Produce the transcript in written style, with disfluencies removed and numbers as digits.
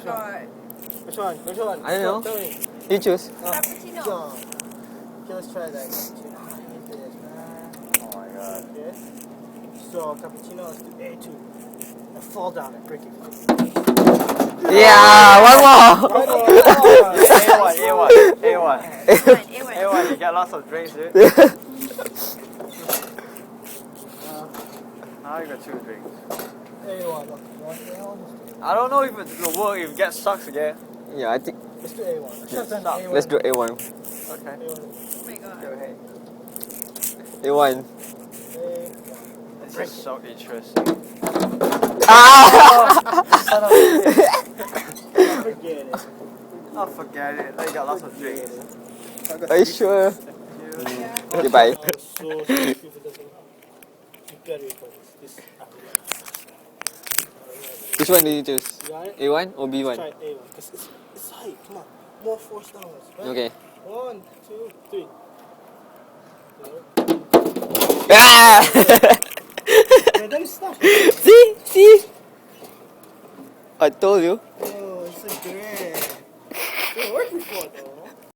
God. Which one? Which one? I don't know. Tell me. You choose. Cappuccino. So, okay, let's try that cappuccino. I hate this, man. Oh my god. Okay. So, cappuccino, let's do A2. And fall down and break it. Yeah, one more. A1, you get lots of drinks, dude. Now you got 2 drinks. A1. I don't know if it will work if it gets sucks again. Yeah, I think. Let's do A1. Shut Stop. Let's do A1. Okay. Oh my God. Go ahead. A1. This is so interesting. Ah! Son of a bitch. Forget it. Oh, forget it. Now you got lots of drinks. Are you sure? Yeah. Okay, bye. So if it doesn't, you better record this. Which one did you choose? You got it? A1 or Let's B1? try A1 because it's high. Come on, more force downwards. Right? Okay. 1, 2, 3. Ah! Wait, then stop. See? I told you. Oh, it's so great. It worked before though.